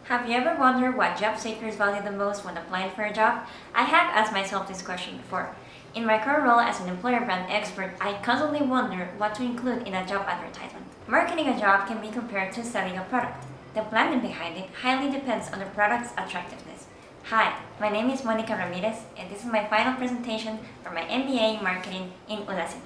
Have you ever wondered what job seekers value the most when applying for a job? I have asked myself this question before. In my current role as an employer brand expert, I constantly wonder what to include in a job advertisement. Marketing a job can be compared to selling a product. The planning behind it highly depends on the product's attractiveness. Hi, my name is Monica Ramirez, and this is my final presentation for my MBA in Marketing in ULACIT.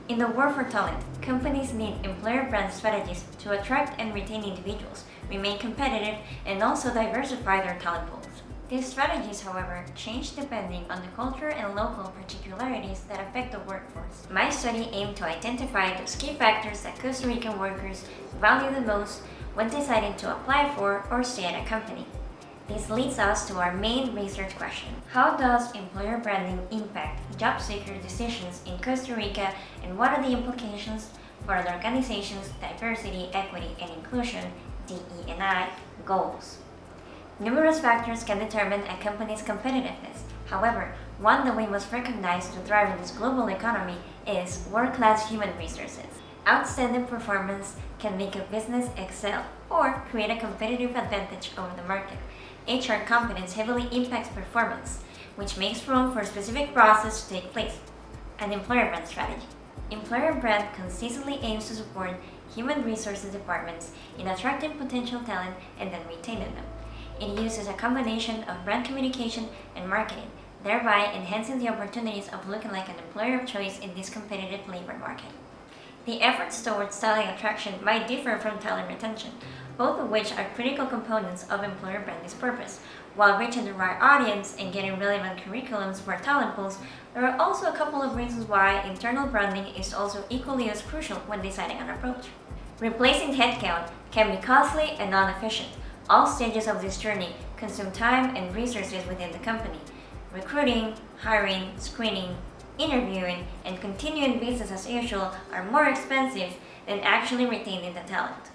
In the war for talent, companies need employer brand strategies to attract and retain individuals, remain competitive, and also diversify their talent pools. These strategies, however, change depending on the culture and local particularities that affect the workforce. My study aimed to identify those key factors that Costa Rican workers value the most when deciding to apply for or stay at a company. This leads us to our main research question. How does employer branding impact job seeker decisions in Costa Rica, and what are the implications for the organization's diversity, equity, and inclusion (DE&I) goals? Numerous factors can determine a company's competitiveness. However, one that we must recognize to thrive in this global economy is world-class human resources. Outstanding performance can make a business excel or create a competitive advantage over the market. HR competence heavily impacts performance, which makes room for a specific process to take place. An employer brand strategy. Employer brand consistently aims to support human resources departments in attracting potential talent and then retaining them. It uses a combination of brand communication and marketing, thereby enhancing the opportunities of looking like an employer of choice in this competitive labor market. The efforts towards talent attraction might differ from talent retention, both of which are critical components of employer branding's purpose. While reaching the right audience and getting relevant curriculums for talent pools, there are also a couple of reasons why internal branding is also equally as crucial when deciding an approach. Replacing headcount can be costly and non-efficient. All stages of this journey consume time and resources within the company. Recruiting, hiring, screening, interviewing, and continuing business as usual are more expensive than actually retaining the talent.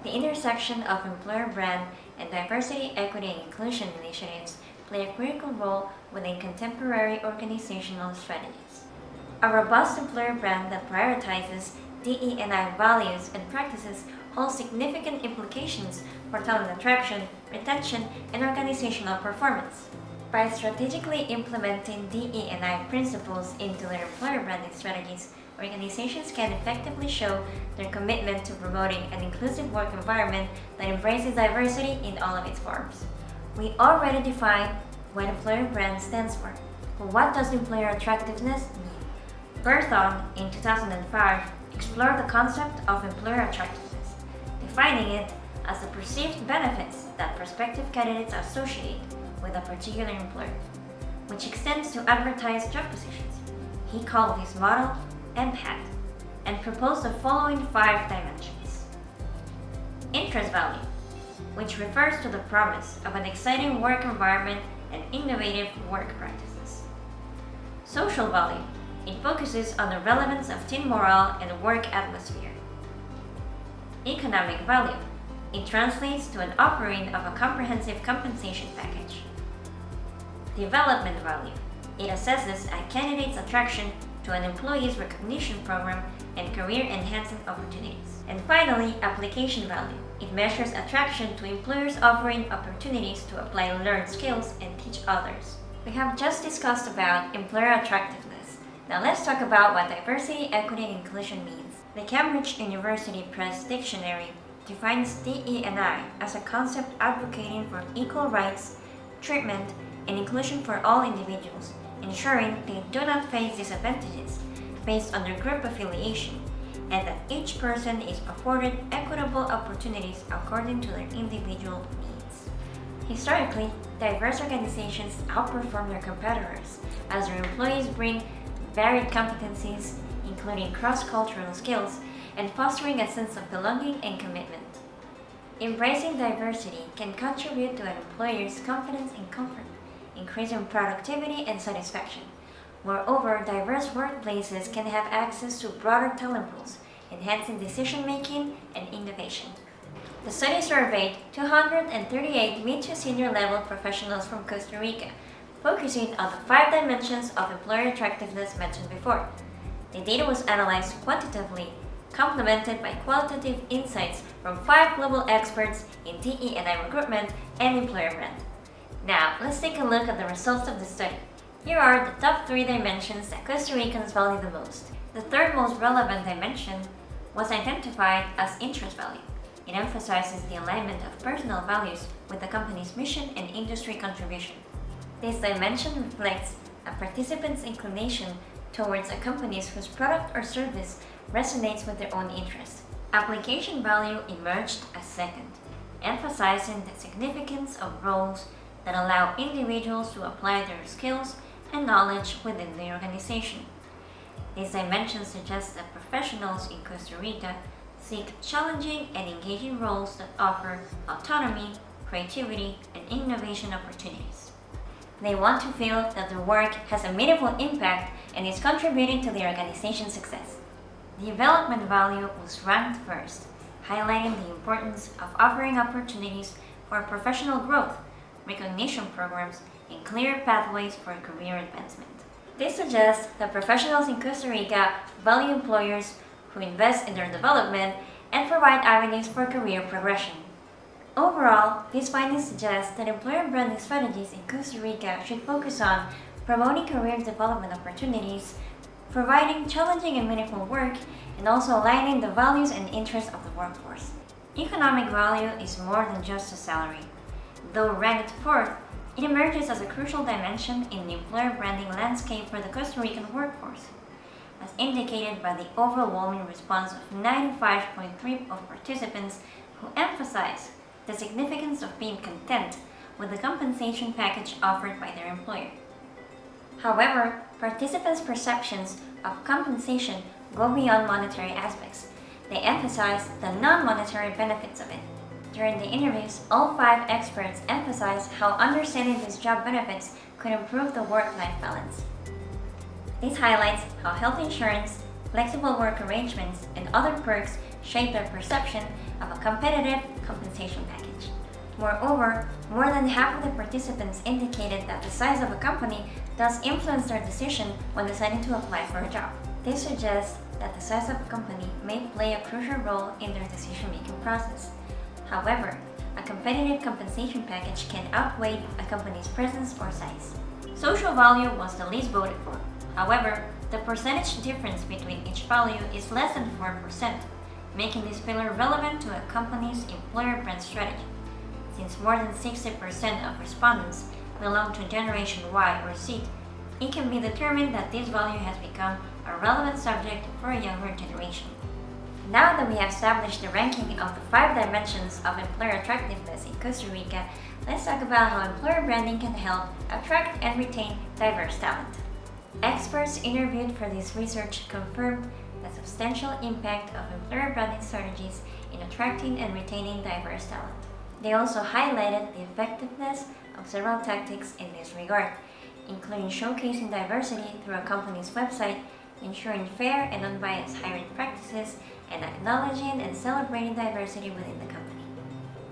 The intersection of employer brand and diversity, equity, and inclusion initiatives play a critical role within contemporary organizational strategies. A robust employer brand that prioritizes DE&I values and practices holds significant implications for talent attraction, retention, and organizational performance. By strategically implementing DE&I principles into their employer branding strategies, organizations can effectively show their commitment to promoting an inclusive work environment that embraces diversity in all of its forms. We already defined what employer brand stands for, but what does employer attractiveness mean? Berthon, in 2005, explored the concept of employer attractiveness, defining it as the perceived benefits that prospective candidates associate with a particular employer, which extends to advertised job positions. He called this model impact and proposed the following 5 dimensions. Interest value, which refers to the promise of an exciting work environment and innovative work practices. Social value, it focuses on the relevance of team morale and work atmosphere. Economic value, it translates to an offering of a comprehensive compensation package. Development value, it assesses a candidate's attraction to an employee's recognition program and career-enhancing opportunities. And finally, application value. It measures attraction to employers offering opportunities to apply learned skills and teach others. We have just discussed about employer attractiveness. Now let's talk about what diversity, equity, and inclusion means. The Cambridge University Press Dictionary defines DE&I as a concept advocating for equal rights, treatment, and inclusion for all individuals, ensuring they do not face disadvantages based on their group affiliation, and that each person is afforded equitable opportunities according to their individual needs. Historically, diverse organizations outperform their competitors as their employees bring varied competencies, including cross-cultural skills, and fostering a sense of belonging and commitment. Embracing diversity can contribute to an employer's confidence and comfort, increasing productivity and satisfaction. Moreover, diverse workplaces can have access to broader talent pools, enhancing decision-making and innovation. The study surveyed 238 mid to senior level professionals from Costa Rica, focusing on the 5 dimensions of employer attractiveness mentioned before. The data was analyzed quantitatively complemented by qualitative insights from 5 global experts in DE&I recruitment and employer brand. Now, let's take a look at the results of the study. Here are the top 3 dimensions that Costa Ricans value the most. The third most relevant dimension was identified as interest value. It emphasizes the alignment of personal values with the company's mission and industry contribution. This dimension reflects a participant's inclination towards a company whose product or service resonates with their own interests. Application value emerged as second, emphasizing the significance of roles that allow individuals to apply their skills and knowledge within the organization. This dimension suggests that professionals in Costa Rica seek challenging and engaging roles that offer autonomy, creativity, and innovation opportunities. They want to feel that their work has a meaningful impact and is contributing to the organization's success. Development value was ranked first, highlighting the importance of offering opportunities for professional growth, recognition programs, and clear pathways for career advancement. This suggests that professionals in Costa Rica value employers who invest in their development and provide avenues for career progression. Overall, these findings suggest that employer branding strategies in Costa Rica should focus on promoting career development opportunities, providing challenging and meaningful work, and also aligning the values and interests of the workforce. Economic value is more than just a salary. Though ranked fourth, it emerges as a crucial dimension in the employer branding landscape for the Costa Rican workforce, as indicated by the overwhelming response of 95.3% of participants who emphasize the significance of being content with the compensation package offered by their employer. However, participants' perceptions of compensation go beyond monetary aspects. They emphasize the non-monetary benefits of it. During the interviews, all 5 experts emphasized how understanding these job benefits could improve the work-life balance. This highlights how health insurance, flexible work arrangements, and other perks shape their perception of a competitive compensation package. Moreover, more than half of the participants indicated that the size of a company does influence their decision when deciding to apply for a job. This suggests that the size of a company may play a crucial role in their decision-making process. However, a competitive compensation package can outweigh a company's presence or size. Social value was the least voted for. However, the percentage difference between each value is less than 4%, making this pillar relevant to a company's employer brand strategy. Since more than 60% of respondents belong to Generation Y or Z, it can be determined that this value has become a relevant subject for a younger generation. Now that we have established the ranking of the 5 dimensions of employer attractiveness in Costa Rica, let's talk about how employer branding can help attract and retain diverse talent. Experts interviewed for this research confirmed the substantial impact of employer branding strategies in attracting and retaining diverse talent. They also highlighted the effectiveness of several tactics in this regard, including showcasing diversity through a company's website, ensuring fair and unbiased hiring practices, and acknowledging and celebrating diversity within the company.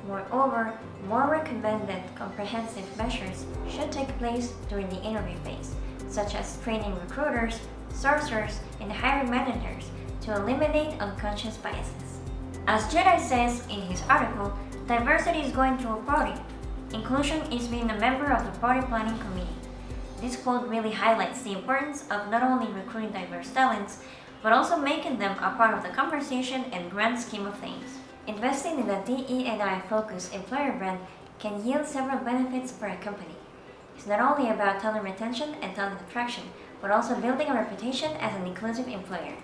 Moreover, more recommended comprehensive measures should take place during the interview phase, such as training recruiters, sourcers, and hiring managers to eliminate unconscious biases. As Jedi says in his article, diversity is going to a party. Inclusion is being a member of the party planning committee. This quote really highlights the importance of not only recruiting diverse talents, but also making them a part of the conversation and grand scheme of things. Investing in a DE&I-focused employer brand can yield several benefits for a company. It's not only about talent retention and talent attraction, but also building a reputation as an inclusive employer.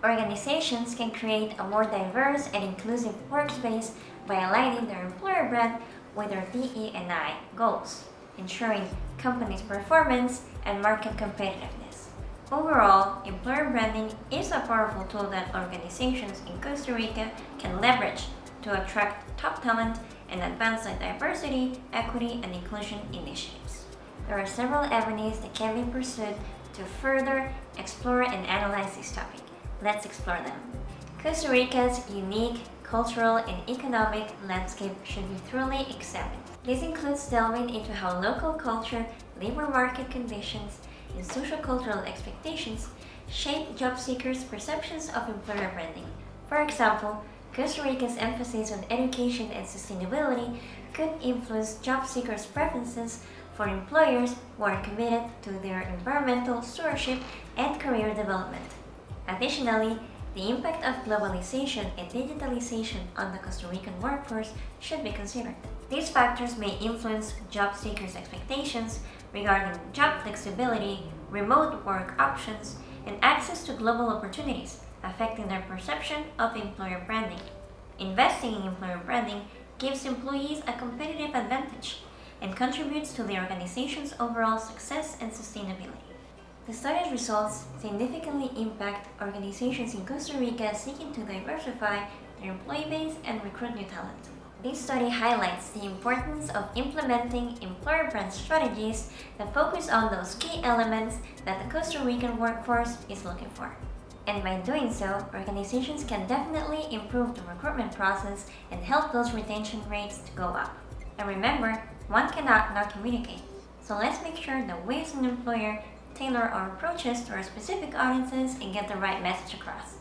Organizations can create a more diverse and inclusive workspace by aligning their employer brand with their DE&I goals, ensuring company's performance and market competitiveness. Overall, employer branding is a powerful tool that organizations in Costa Rica can leverage to attract top talent and advance the diversity, equity, and inclusion initiatives. There are several avenues that can be pursued to further explore and analyze this topic. Let's explore them. Costa Rica's unique cultural and economic landscape should be thoroughly examined. This includes delving into how local culture, labor market conditions, and social cultural expectations shape job seekers' perceptions of employer branding, For example, Costa Rica's emphasis on education and sustainability could influence job seekers' preferences for employers who are committed to their environmental stewardship and career development. Additionally, the impact of globalization and digitalization on the Costa Rican workforce should be considered. These factors may influence job seekers' expectations regarding job flexibility, remote work options, and access to global opportunities, affecting their perception of employer branding. Investing in employer branding gives employees a competitive advantage and contributes to the organization's overall success and sustainability. The study's results significantly impact organizations in Costa Rica seeking to diversify their employee base and recruit new talent. This study highlights the importance of implementing employer brand strategies that focus on those key elements that the Costa Rican workforce is looking for. And by doing so, organizations can definitely improve the recruitment process and help those retention rates to go up. And remember, one cannot not communicate. So let's make sure that we as an employer tailor our approaches to our specific audiences and get the right message across.